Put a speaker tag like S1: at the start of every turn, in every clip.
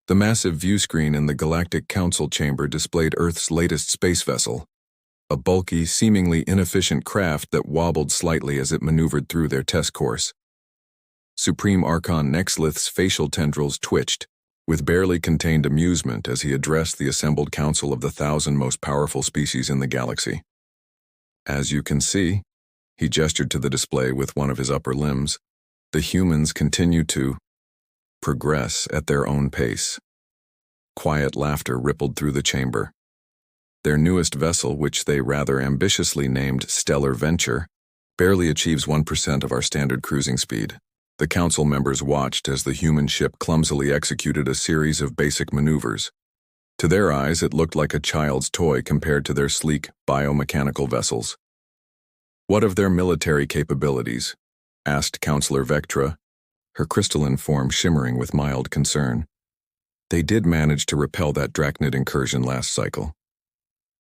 S1: The massive view screen in the Galactic Council chamber displayed Earth's latest space vessel, a bulky, seemingly inefficient craft that wobbled slightly as it maneuvered through their test course. Supreme Archon Nexlith's facial tendrils twitched, with barely contained amusement as he addressed the assembled council of the 1,000 most powerful species in the galaxy. As you can see, he gestured to the display with one of his upper limbs, the humans continue to progress at their own pace. Quiet laughter rippled through the chamber. Their newest vessel, which they rather ambitiously named Stellar Venture, barely achieves 1% of our standard cruising speed. The council members watched as the human ship clumsily executed a series of basic maneuvers. To their eyes, it looked like a child's toy compared to their sleek, biomechanical vessels. "What of their military capabilities?" asked Counselor Vectra, her crystalline form shimmering with mild concern. "They did manage to repel that Drachnid incursion last cycle."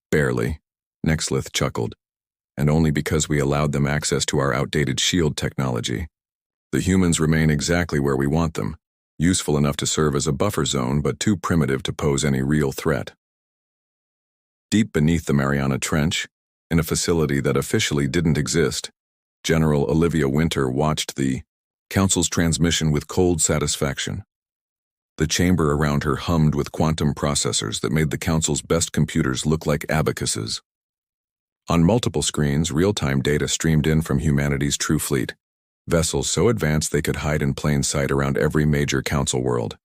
S1: "Barely," Nexlith chuckled, "and only because we allowed them access to our outdated shield technology. The humans remain exactly where we want them, useful enough to serve as a buffer zone but too primitive to pose any real threat." Deep beneath the Mariana Trench, in a facility that officially didn't exist, General Olivia Winter watched the Council's transmission with cold satisfaction. The chamber around her hummed with quantum processors that made the Council's best computers look like abacuses. On multiple screens, real-time data streamed in from humanity's true fleet, vessels so advanced they could hide in plain sight around every major Council world.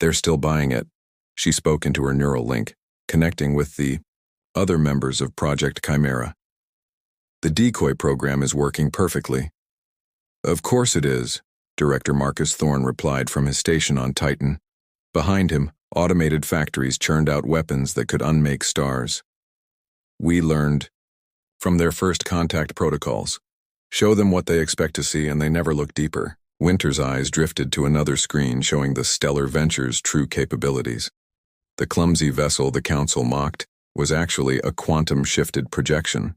S1: "They're still buying it," she spoke into her neural link, connecting with the other members of Project Chimera. "The decoy program is working perfectly." "Of course it is," Director Marcus Thorne replied from his station on Titan. Behind him, automated factories churned out weapons that could unmake stars. "We learned from their first contact protocols. Show them what they expect to see and they never look deeper." Winter's eyes drifted to another screen showing the Stellar Venture's true capabilities. The clumsy vessel the Council mocked was actually a quantum-shifted projection.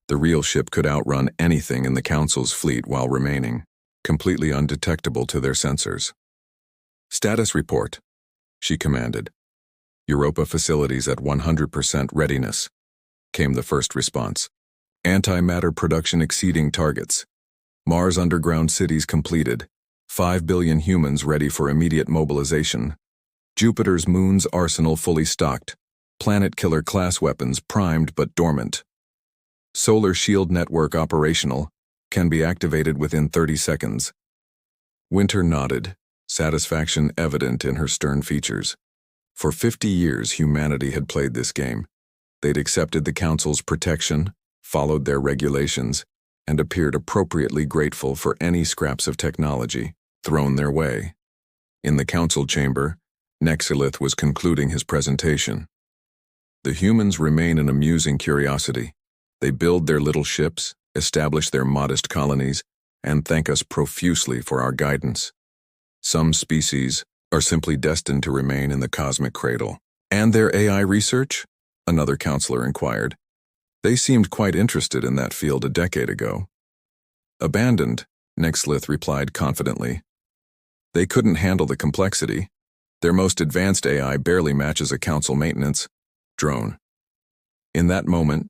S1: The real ship could outrun anything in the Council's fleet while remaining completely undetectable to their sensors. "Status report," she commanded. "Europa facilities at 100% readiness," came the first response. "Antimatter production exceeding targets. Mars underground cities completed. 5 billion humans ready for immediate mobilization. Jupiter's moon's arsenal fully stocked. Planet killer class weapons primed but dormant. Solar shield network operational, can be activated within 30 seconds. Winter nodded, satisfaction evident in her stern features. For 50 years, humanity had played this game. They'd accepted the Council's protection, followed their regulations, and appeared appropriately grateful for any scraps of technology thrown their way. In the Council chamber, Nexlith was concluding his presentation. "The humans remain an amusing curiosity. They build their little ships, establish their modest colonies, and thank us profusely for our guidance. Some species are simply destined to remain in the cosmic cradle." "And their AI research?" another counselor inquired. "They seemed quite interested in that field a decade ago." "Abandoned," Nexlith replied confidently. "They couldn't handle the complexity. Their most advanced AI barely matches a Council maintenance drone." In that moment,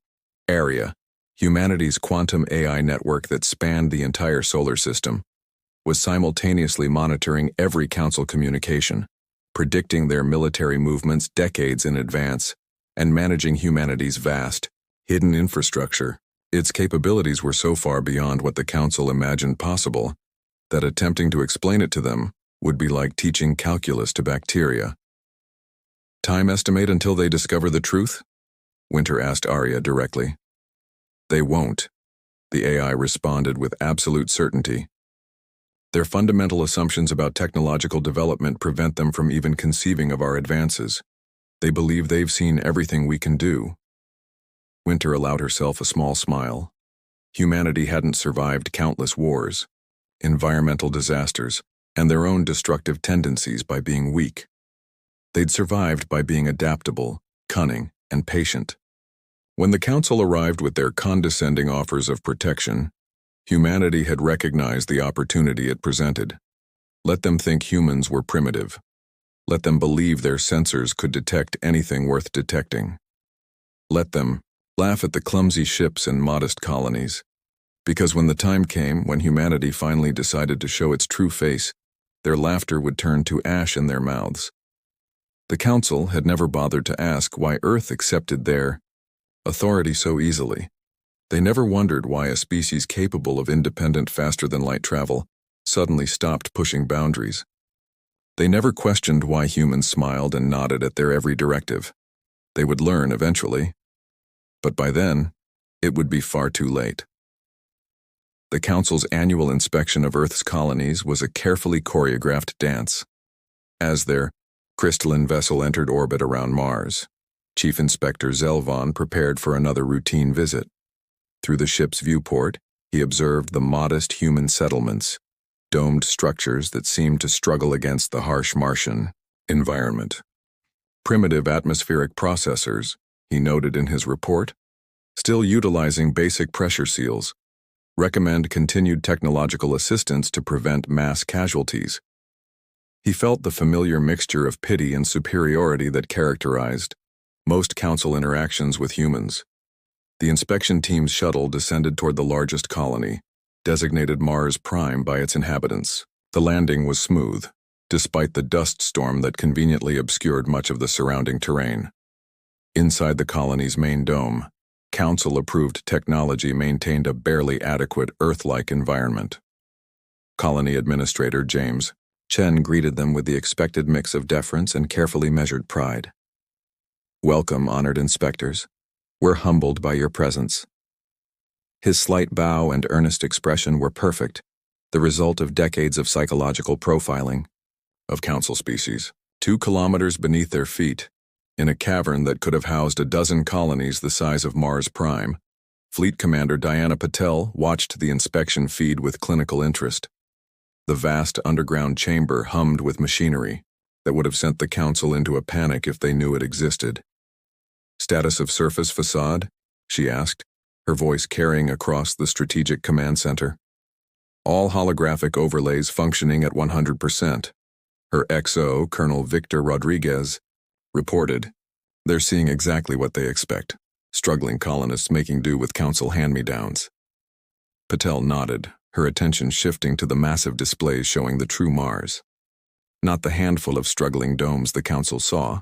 S1: Area, humanity's quantum AI network that spanned the entire solar system, was simultaneously monitoring every Council communication, predicting their military movements decades in advance, and managing humanity's vast, hidden infrastructure. Its capabilities were so far beyond what the Council imagined possible that attempting to explain it to them would be like teaching calculus to bacteria. "Time estimate until they discover the truth?" Winter asked Arya directly. "They won't," the AI responded with absolute certainty. "Their fundamental assumptions about technological development prevent them from even conceiving of our advances. They believe they've seen everything we can do." Winter allowed herself a small smile. Humanity hadn't survived countless wars, environmental disasters, and their own destructive tendencies by being weak. They'd survived by being adaptable, cunning, and patient. When the Council arrived with their condescending offers of protection, humanity had recognized the opportunity it presented. Let them think humans were primitive. Let them believe their sensors could detect anything worth detecting. Let them laugh at the clumsy ships and modest colonies. Because when the time came when humanity finally decided to show its true face, their laughter would turn to ash in their mouths. The Council had never bothered to ask why Earth accepted their authority so easily. They never wondered why a species capable of independent faster-than-light travel suddenly stopped pushing boundaries. They never questioned why humans smiled and nodded at their every directive. They would learn eventually. But by then, it would be far too late. The Council's annual inspection of Earth's colonies was a carefully choreographed dance. As their crystalline vessel entered orbit around Mars, Chief Inspector Zelvon prepared for another routine visit. Through the ship's viewport, he observed the modest human settlements, domed structures that seemed to struggle against the harsh Martian environment. Primitive atmospheric processors, he noted in his report, still utilizing basic pressure seals, recommend continued technological assistance to prevent mass casualties. He felt the familiar mixture of pity and superiority that characterized most Council interactions with humans. The inspection team's shuttle descended toward the largest colony, designated Mars Prime by its inhabitants. The landing was smooth, despite the dust storm that conveniently obscured much of the surrounding terrain. Inside the colony's main dome, Council-approved technology maintained a barely adequate Earth-like environment. Colony Administrator James Chen greeted them with the expected mix of deference and carefully measured pride. "Welcome, honored inspectors. We're humbled by your presence." His slight bow and earnest expression were perfect, the result of decades of psychological profiling of Council species. 2 kilometers beneath their feet, in a cavern that could have housed a dozen colonies the size of Mars Prime, Fleet Commander Diana Patel watched the inspection feed with clinical interest. The vast underground chamber hummed with machinery that would have sent the Council into a panic if they knew it existed. "Status of surface facade?" she asked, her voice carrying across the strategic command center. "All holographic overlays functioning at 100%. Her XO, Colonel Victor Rodriguez, reported. "They're seeing exactly what they expect. Struggling colonists making do with Council hand-me-downs." Patel nodded, her attention shifting to the massive displays showing the true Mars. Not the handful of struggling domes the Council saw,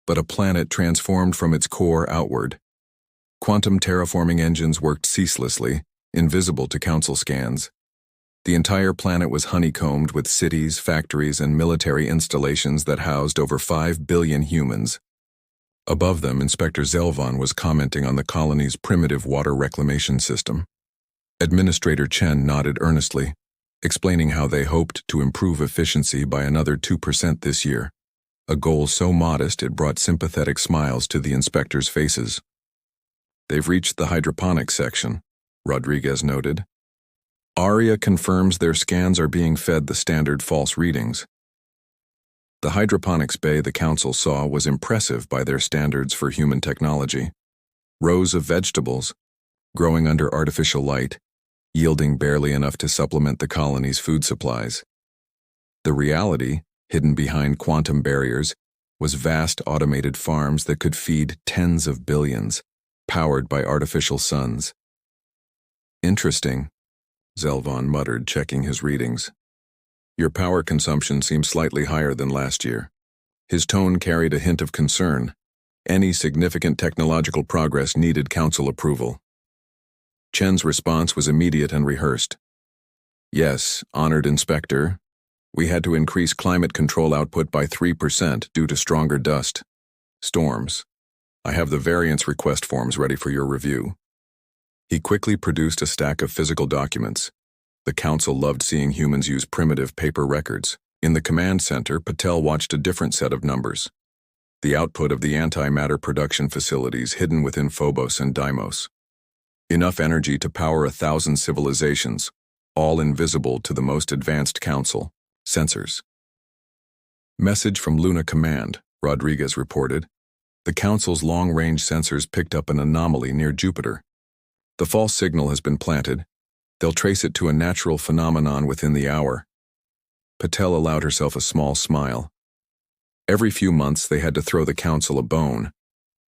S1: but a planet transformed from its core outward. Quantum terraforming engines worked ceaselessly, invisible to Council scans. The entire planet was honeycombed with cities, factories, and military installations that housed over 5 billion humans. Above them, Inspector Zelvon was commenting on the colony's primitive water reclamation system. Administrator Chen nodded earnestly, explaining how they hoped to improve efficiency by another 2% this year, a goal so modest it brought sympathetic smiles to the inspectors' faces. "They've reached the hydroponics section," Rodriguez noted. "Aria confirms their scans are being fed the standard false readings." The hydroponics bay the Council saw was impressive by their standards for human technology. Rows of vegetables, growing under artificial light, yielding barely enough to supplement the colony's food supplies. The reality, hidden behind quantum barriers, was vast automated farms that could feed tens of billions, powered by artificial suns. "Interesting," Zelvon muttered, checking his readings. "Your power consumption seems slightly higher than last year." His tone carried a hint of concern. Any significant technological progress needed Council approval. Chen's response was immediate and rehearsed. "Yes, honored Inspector. We had to increase climate control output by 3% due to stronger dust storms. I have the variance request forms ready for your review." He quickly produced a stack of physical documents. The Council loved seeing humans use primitive paper records. In the command center, Patel watched a different set of numbers. The output of the antimatter production facilities hidden within Phobos and Deimos. Enough energy to power 1,000 civilizations, all invisible to the most advanced Council sensors. "Message from Luna Command," Rodriguez reported. "The Council's long-range sensors picked up an anomaly near Jupiter. The false signal has been planted. They'll trace it to a natural phenomenon within the hour." Patel allowed herself a small smile. Every few months they had to throw the council a bone,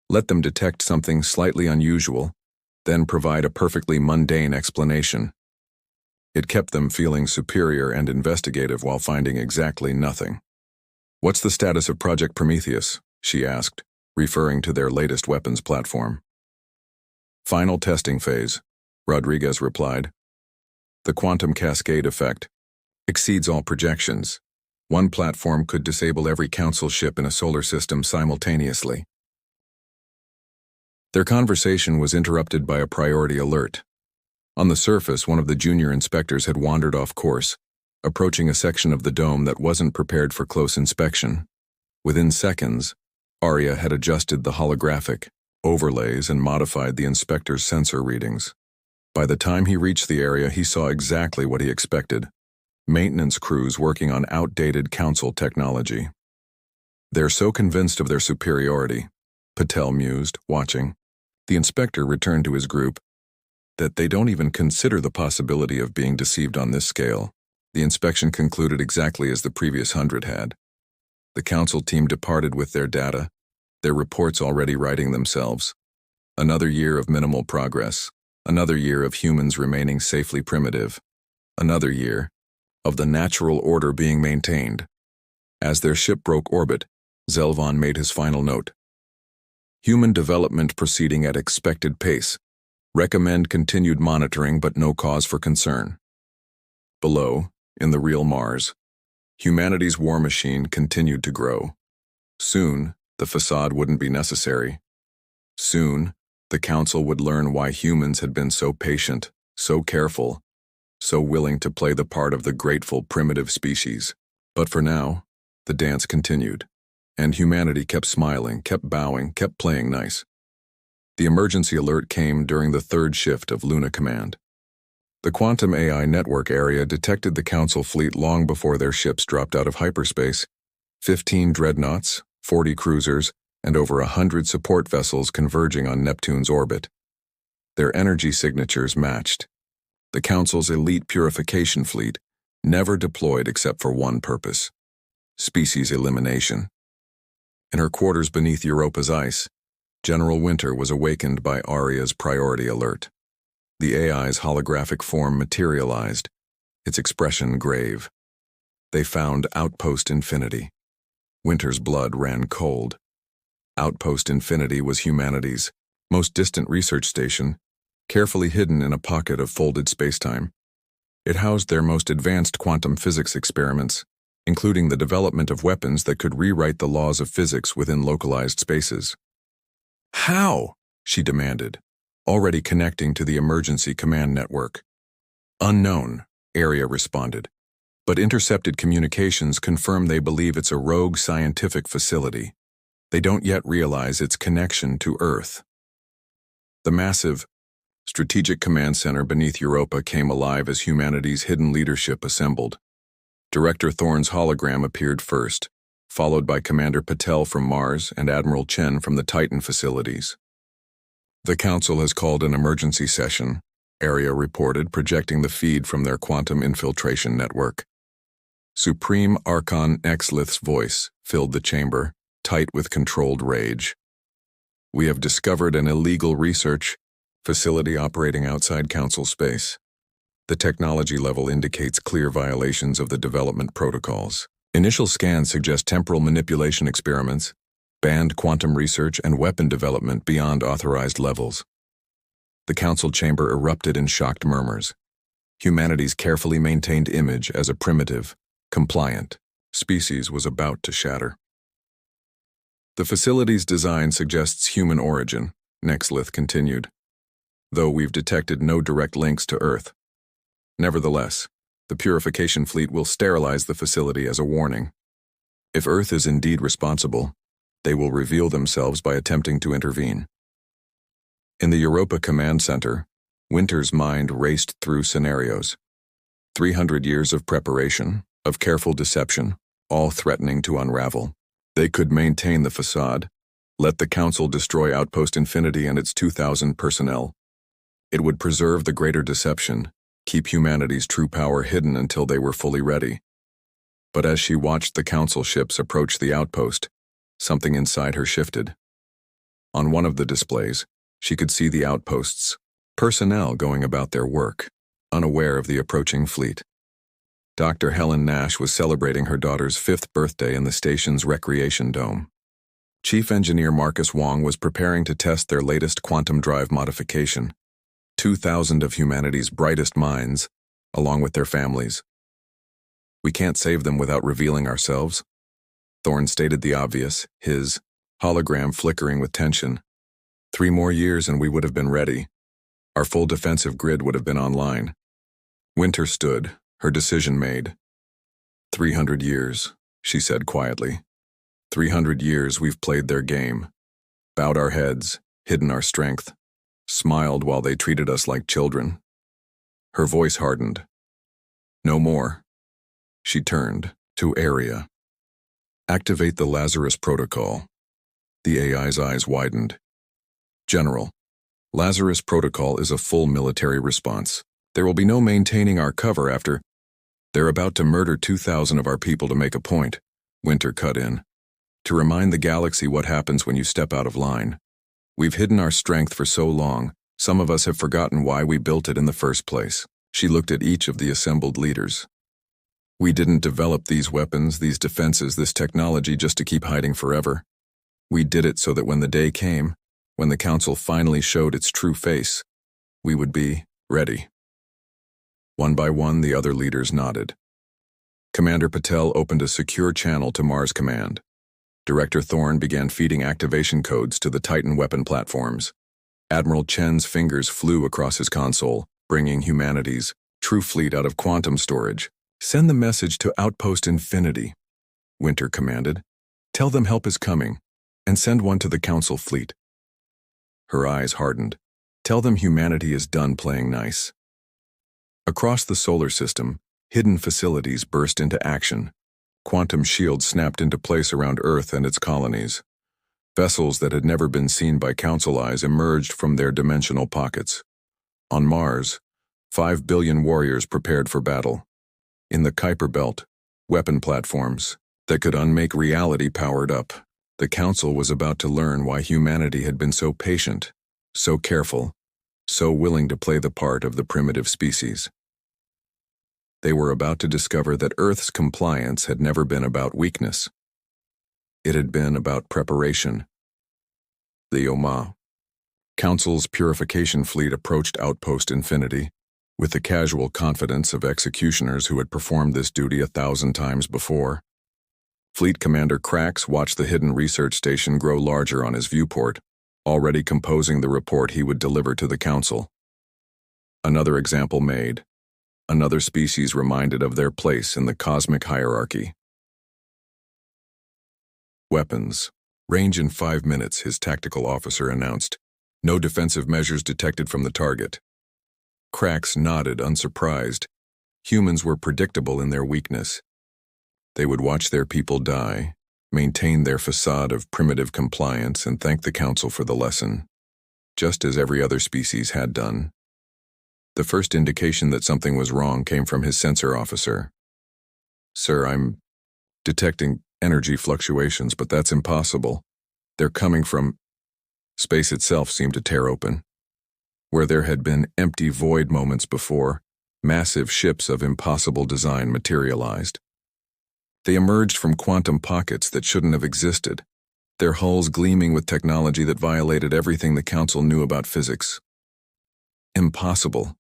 S1: let them detect something slightly unusual, then provide a perfectly mundane explanation. It kept them feeling superior and investigative while finding exactly nothing. "What's the status of Project Prometheus?" she asked, referring to their latest weapons platform. "Final testing phase," Rodriguez replied. "The quantum cascade effect exceeds all projections. One platform could disable every council ship in a solar system simultaneously." Their conversation was interrupted by a priority alert. On the surface, one of the junior inspectors had wandered off course, approaching a section of the dome that wasn't prepared for close inspection. Within seconds, Arya had adjusted the holographic overlays and modified the inspector's sensor readings. By the time he reached the area, he saw exactly what he expected: maintenance crews working on outdated council technology. "They're so convinced of their superiority," Patel mused, watching. The inspector returned to his group, "that they don't even consider the possibility of being deceived on this scale." The inspection concluded exactly as the previous 100 had. The council team departed with their data, their reports already writing themselves. Another year of minimal progress, another year of humans remaining safely primitive, another year of the natural order being maintained. As their ship broke orbit, Zelvon made his final note: "Human development proceeding at expected pace. Recommend continued monitoring but no cause for concern." Below, in the real Mars, humanity's war machine continued to grow. Soon, the facade wouldn't be necessary. Soon, the council would learn why humans had been so patient, so careful, so willing to play the part of the grateful primitive species. But for now, the dance continued, and humanity kept smiling, kept bowing, kept playing nice. The emergency alert came during the third shift of Luna Command. The quantum AI network area detected the council fleet long before their ships dropped out of hyperspace. 15 dreadnoughts, 40 cruisers, and over 100 support vessels converging on Neptune's orbit. Their energy signatures matched. The council's elite purification fleet, never deployed except for one purpose: species elimination. In her quarters beneath Europa's ice, General Winter was awakened by Arya's priority alert. The AI's holographic form materialized, its expression grave. They found Outpost Infinity. Winter's blood ran cold. Outpost Infinity was humanity's most distant research station, carefully hidden in a pocket of folded spacetime. It housed their most advanced quantum physics experiments, including the development of weapons that could rewrite the laws of physics within localized spaces. "How?" she demanded, already connecting to the emergency command network. "Unknown," Arya responded, but intercepted communications confirm they believe it's a rogue scientific facility. They don't yet realize its connection to Earth. The massive, strategic command center beneath Europa came alive as humanity's hidden leadership assembled. Director Thorne's hologram appeared first, followed by Commander Patel from Mars and Admiral Chen from the Titan facilities. "The Council has called an emergency session," Arya reported, projecting the feed from their quantum infiltration network. Supreme Archon Exlith's voice filled the chamber, tight with controlled rage. "We have discovered an illegal research facility operating outside Council space. The technology level indicates clear violations of the development protocols. Initial scans suggest temporal manipulation experiments, banned quantum research, and weapon development beyond authorized levels." The council chamber erupted in shocked murmurs. Humanity's carefully maintained image as a primitive, compliant species was about to shatter. "The facility's design suggests human origin," Nexlith continued, "though we've detected no direct links to Earth. Nevertheless, the purification fleet will sterilize the facility as a warning. If Earth is indeed responsible, they will reveal themselves by attempting to intervene." In the Europa Command Center, Winter's mind raced through scenarios. 300 years of preparation, of careful deception, all threatening to unravel. They could maintain the facade, let the Council destroy Outpost Infinity and its 2,000 personnel. It would preserve the greater deception, keep humanity's true power hidden until they were fully ready. But as she watched the council ships approach the outpost, something inside her shifted. On one of the displays, she could see the outpost's personnel going about their work, unaware of the approaching fleet. Dr. Helen Nash was celebrating her daughter's 5th birthday in the station's recreation dome. Chief Engineer Marcus Wong was preparing to test their latest quantum drive modification. 2,000 of humanity's brightest minds, along with their families. We can't save them without revealing ourselves. Thorne stated the obvious, his hologram flickering with tension. 3 more years and we would have been ready. Our full defensive grid would have been online. Winter stood, her decision made. 300 years, she said quietly. 300 years we've played their game. Bowed our heads, hidden our strength, smiled while they treated us like children. Her voice hardened. No more. She turned to Area. Activate the Lazarus Protocol. The AI's eyes widened. General, Lazarus Protocol is a full military response. There will be no maintaining our cover after. They're about to murder 2,000 of our people to make a point, Winter cut in. To remind the galaxy what happens when you step out of line. We've hidden our strength for so long, some of us have forgotten why we built it in the first place. She looked at each of the assembled leaders. We didn't develop these weapons, these defenses, this technology just to keep hiding forever. We did it so that when the day came, when the Council finally showed its true face, we would be ready. One by one, the other leaders nodded. Commander Patel opened a secure channel to Mars Command. Director Thorne began feeding activation codes to the Titan weapon platforms. Admiral Chen's fingers flew across his console, bringing humanity's true fleet out of quantum storage. Send the message to Outpost Infinity, Winter commanded. Tell them help is coming, and send one to the Council fleet. Her eyes hardened. Tell them humanity is done playing nice. Across the solar system, hidden facilities burst into action. Quantum shields snapped into place around Earth and its colonies. Vessels that had never been seen by Council eyes emerged from their dimensional pockets. On Mars, 5 billion warriors prepared for battle. In the Kuiper Belt, weapon platforms that could unmake reality powered up. The Council was about to learn why humanity had been so patient, so careful, so willing to play the part of the primitive species. They were about to discover that Earth's compliance had never been about weakness. It had been about preparation. The Oma Council's purification fleet approached Outpost Infinity, with the casual confidence of executioners who had performed this duty 1,000 times before. Fleet Commander Krax watched the hidden research station grow larger on his viewport, already composing the report he would deliver to the Council. Another example made. Another species reminded of their place in the cosmic hierarchy. Weapons. Range in 5 minutes, his tactical officer announced. No defensive measures detected from the target. Krax nodded, unsurprised. Humans were predictable in their weakness. They would watch their people die, maintain their facade of primitive compliance, and thank the Council for the lesson, just as every other species had done. The first indication that something was wrong came from his sensor officer. Sir, I'm detecting energy fluctuations, but that's impossible. They're coming from... Space itself seemed to tear open. Where there had been empty void moments before, massive ships of impossible design materialized. They emerged from quantum pockets that shouldn't have existed, their hulls gleaming with technology that violated everything the Council knew about physics. Impossible,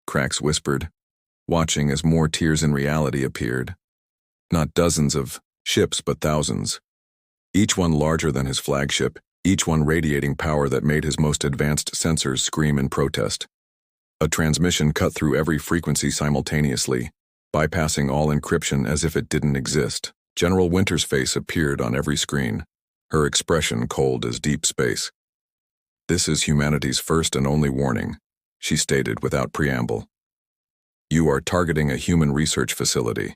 S1: Krax whispered, watching as more tiers in reality appeared. Not dozens of ships, but thousands. Each one larger than his flagship, each one radiating power that made his most advanced sensors scream in protest. A transmission cut through every frequency simultaneously, bypassing all encryption as if it didn't exist. General Winter's face appeared on every screen, her expression cold as deep space. This is humanity's first and only warning, she stated without preamble. You are targeting a human research facility.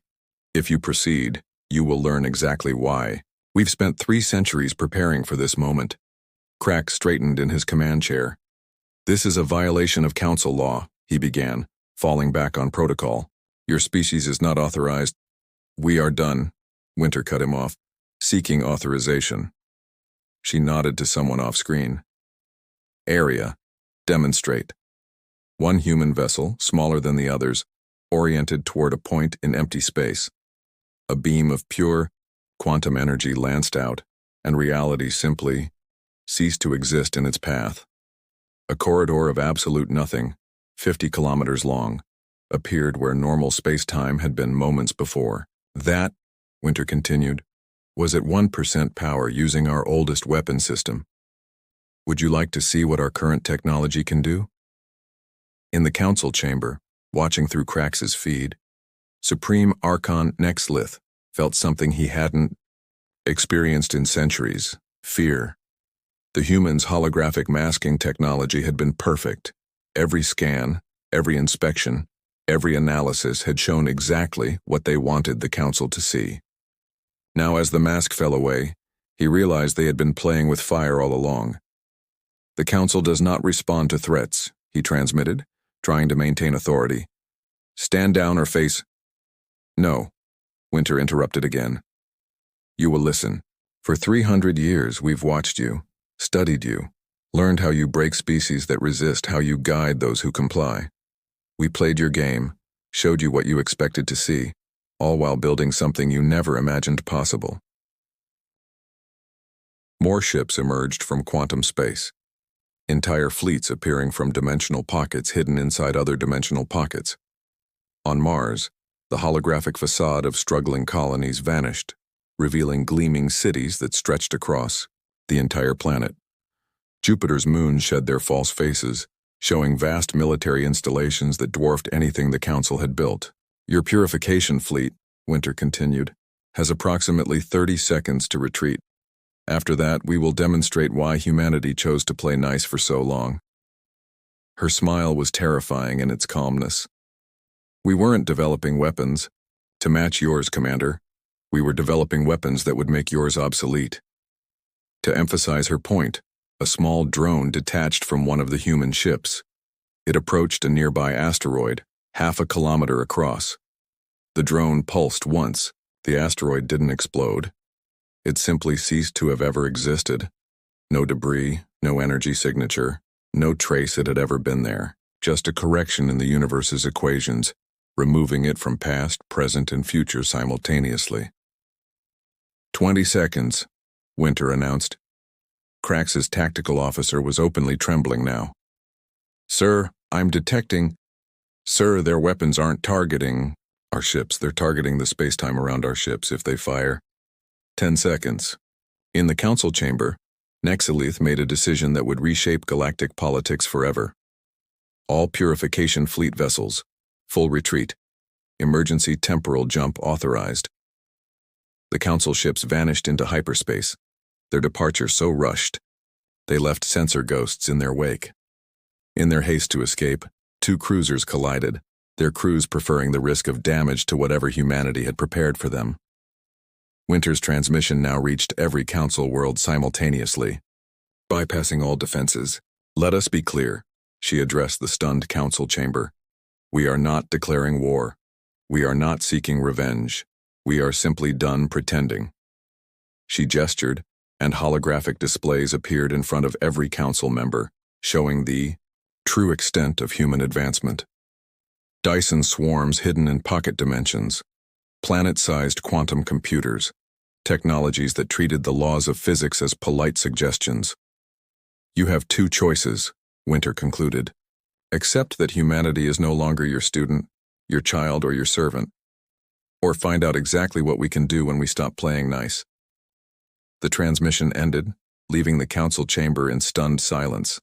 S1: If you proceed, you will learn exactly why. We've spent 3 centuries preparing for this moment. Krax straightened in his command chair. This is a violation of Council law, he began, falling back on protocol. Your species is not authorized. "We are done," Winter cut him off, seeking authorization. She nodded to someone off-screen. "Area. Demonstrate." One human vessel, smaller than the others, oriented toward a point in empty space. A beam of pure, quantum energy lanced out, and reality simply ceased to exist in its path. A corridor of absolute nothing, 50 kilometers long, appeared where normal space-time had been moments before. "That," Winter continued, "was at 1% power using our oldest weapon system. Would you like to see what our current technology can do?" In the council chamber, watching through Krax's feed, Supreme Archon Nexlith felt something he hadn't experienced in centuries: fear. The humans' holographic masking technology had been perfect. Every scan, every inspection, every analysis had shown exactly what they wanted the council to see. Now, as the mask fell away, he realized they had been playing with fire all along. "The council does not respond to threats," he transmitted, trying to maintain authority. "Stand down or face—" "No," Winter interrupted again. "You will listen. For 300 years we've watched you, studied you, learned how you break species that resist, how you guide those who comply. We played your game, showed you what you expected to see, all while building something you never imagined possible." More ships emerged from quantum space, entire fleets appearing from dimensional pockets hidden inside other dimensional pockets. On Mars, the holographic facade of struggling colonies vanished, revealing gleaming cities that stretched across the entire planet. Jupiter's moons shed their false faces, showing vast military installations that dwarfed anything the Council had built. "Your purification fleet," Winter continued, "has approximately 30 seconds to retreat. After that, we will demonstrate why humanity chose to play nice for so long." Her smile was terrifying in its calmness. "We weren't developing weapons to match yours, Commander. We were developing weapons that would make yours obsolete." To emphasize her point, a small drone detached from one of the human ships. It approached a nearby asteroid, half a kilometer across. The drone pulsed once. The asteroid didn't explode. It simply ceased to have ever existed. No debris, no energy signature, no trace it had ever been there. Just a correction in the universe's equations, removing it from past, present, and future simultaneously. 20 seconds, Winter announced. Krax's tactical officer was openly trembling now. "Sir, I'm detecting—" "Sir, their weapons aren't targeting our ships. They're targeting the space-time around our ships if they fire." 10 seconds. In the council chamber, Nexlith made a decision that would reshape galactic politics forever. All purification fleet vessels, full retreat. Emergency temporal jump authorized. The council ships vanished into hyperspace, their departure so rushed, they left sensor ghosts in their wake. In their haste to escape, two cruisers collided, their crews preferring the risk of damage to whatever humanity had prepared for them. Winter's transmission now reached every council world simultaneously. Bypassing all defenses, "Let us be clear," she addressed the stunned council chamber. "We are not declaring war. We are not seeking revenge. We are simply done pretending." She gestured, and holographic displays appeared in front of every council member, showing the true extent of human advancement. Dyson swarms hidden in pocket dimensions, planet-sized quantum computers, technologies that treated the laws of physics as polite suggestions. "You have two choices," Winter concluded. "Accept that humanity is no longer your student, your child, or your servant. Or find out exactly what we can do when we stop playing nice." The transmission ended, leaving the council chamber in stunned silence.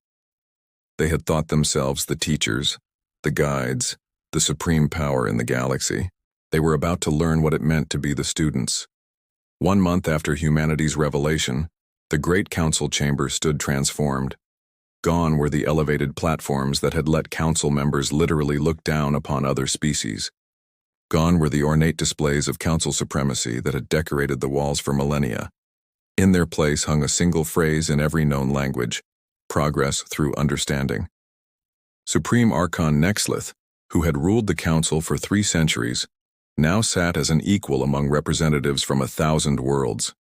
S1: They had thought themselves the teachers, the guides, the supreme power in the galaxy. They were about to learn what it meant to be the students. 1 month after humanity's revelation, the great council chamber stood transformed. Gone were the elevated platforms that had let council members literally look down upon other species. Gone were the ornate displays of council supremacy that had decorated the walls for millennia. In their place hung a single phrase in every known language: progress through understanding. Supreme Archon Nexlith, who had ruled the council for 3 centuries, now sat as an equal among representatives from 1,000 worlds.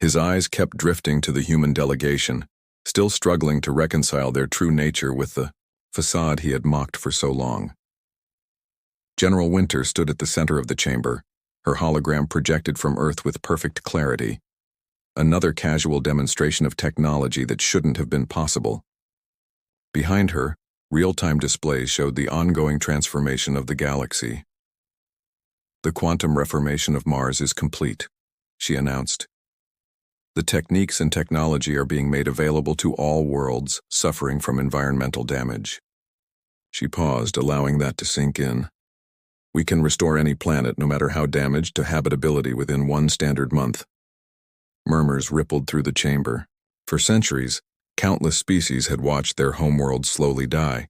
S1: His eyes kept drifting to the human delegation, still struggling to reconcile their true nature with the facade he had mocked for so long. General Winter stood at the center of the chamber, her hologram projected from Earth with perfect clarity. Another casual demonstration of technology that shouldn't have been possible. Behind her, real-time displays showed the ongoing transformation of the galaxy. "The quantum reformation of Mars is complete," she announced. "The techniques and technology are being made available to all worlds suffering from environmental damage." She paused, allowing that to sink in. "We can restore any planet, no matter how damaged, to habitability within 1 standard month." Murmurs rippled through the chamber. For centuries, countless species had watched their homeworlds slowly die,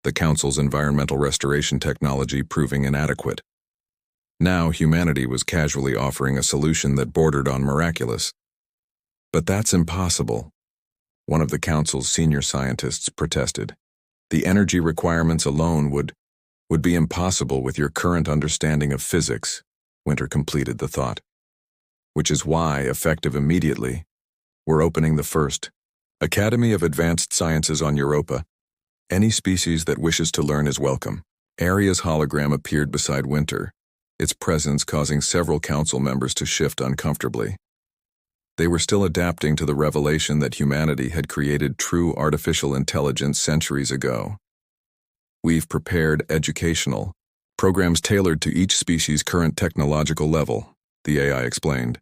S1: the Council's environmental restoration technology proving inadequate. Now humanity was casually offering a solution that bordered on miraculous. "But that's impossible," one of the Council's senior scientists protested. "The energy requirements alone would be impossible with your current understanding of physics," Winter completed the thought. "Which is why, effective immediately, we're opening the first Academy of Advanced Sciences on Europa. Any species that wishes to learn is welcome." Aria's hologram appeared beside Winter, its presence causing several council members to shift uncomfortably. They were still adapting to the revelation that humanity had created true artificial intelligence centuries ago. "We've prepared educational programs tailored to each species' current technological level," the AI explained.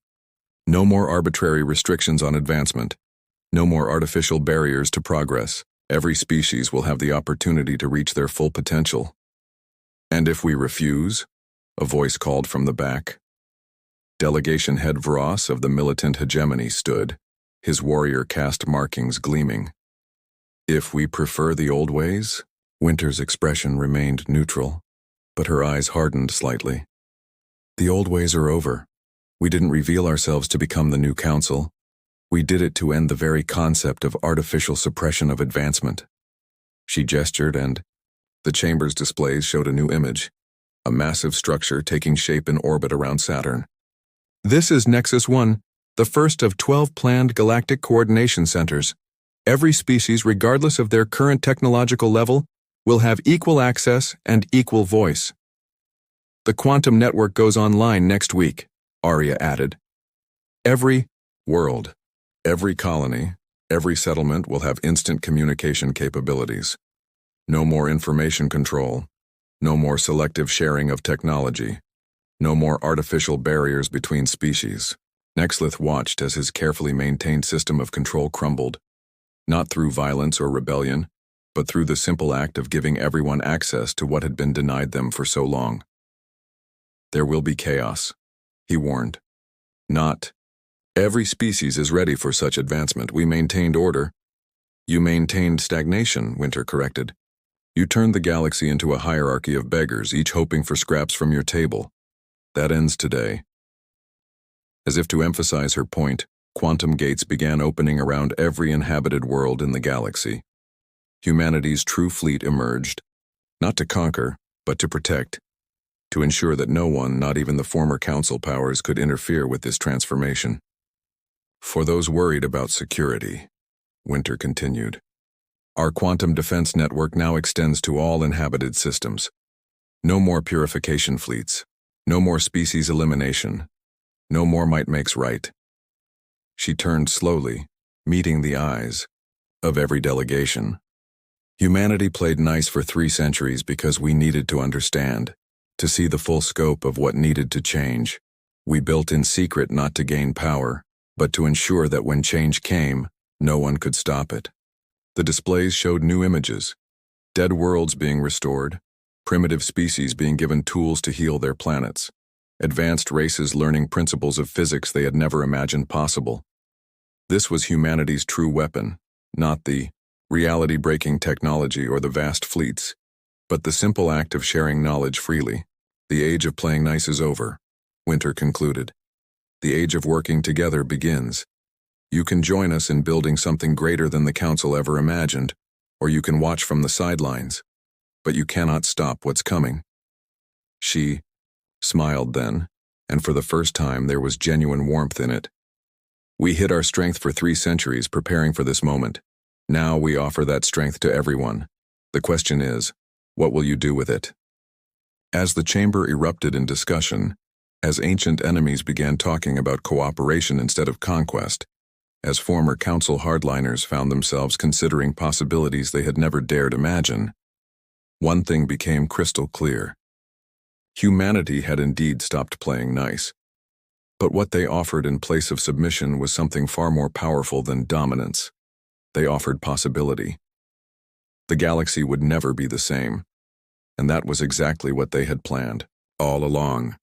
S1: "No more arbitrary restrictions on advancement. No more artificial barriers to progress. Every species will have the opportunity to reach their full potential." "And if we refuse?" a voice called from the back. Delegation head Vros of the militant hegemony stood, his warrior caste markings gleaming. "If we prefer the old ways?" Winter's expression remained neutral, but her eyes hardened slightly. "The old ways are over. We didn't reveal ourselves to become the new council. We did it to end the very concept of artificial suppression of advancement." She gestured, and the chamber's displays showed a new image, a massive structure taking shape in orbit around Saturn. "This is Nexus 1, the first of 12 planned galactic coordination centers. Every species, regardless of their current technological level, will have equal access and equal voice. The quantum network goes online next week," Aria added. "Every world, every colony, every settlement will have instant communication capabilities. No more information control. No more selective sharing of technology. No more artificial barriers between species." Nexlith watched as his carefully maintained system of control crumbled, not through violence or rebellion, but through the simple act of giving everyone access to what had been denied them for so long. "There will be chaos," he warned. "Not every species is ready for such advancement. We maintained order." "You maintained stagnation," Winter corrected. "You turned the galaxy into a hierarchy of beggars, each hoping for scraps from your table. That ends today." As if to emphasize her point, quantum gates began opening around every inhabited world in the galaxy. Humanity's true fleet emerged, not to conquer, but to protect, to ensure that no one, not even the former council powers, could interfere with this transformation. "For those worried about security," Winter continued, "our quantum defense network now extends to all inhabited systems. No more purification fleets. No more species elimination. No more might makes right." She turned slowly, meeting the eyes of every delegation. "Humanity played nice for 3 centuries because we needed to understand, to see the full scope of what needed to change. We built in secret not to gain power, but to ensure that when change came, no one could stop it." The displays showed new images, dead worlds being restored, primitive species being given tools to heal their planets, advanced races learning principles of physics they had never imagined possible. This was humanity's true weapon, not the reality-breaking technology or the vast fleets, but the simple act of sharing knowledge freely. "The age of playing nice is over," Winter concluded. "The age of working together begins. You can join us in building something greater than the Council ever imagined, or you can watch from the sidelines, but you cannot stop what's coming." She smiled then, and for the first time there was genuine warmth in it. We hid our strength for 3 centuries preparing for this moment. Now we offer that strength to everyone. The question is, what will you do with it? As the chamber erupted in discussion, as ancient enemies began talking about cooperation instead of conquest, as former council hardliners found themselves considering possibilities they had never dared imagine, one thing became crystal clear. Humanity had indeed stopped playing nice. But what they offered in place of submission was something far more powerful than dominance. They offered possibility. The galaxy would never be the same, and that was exactly what they had planned, all along.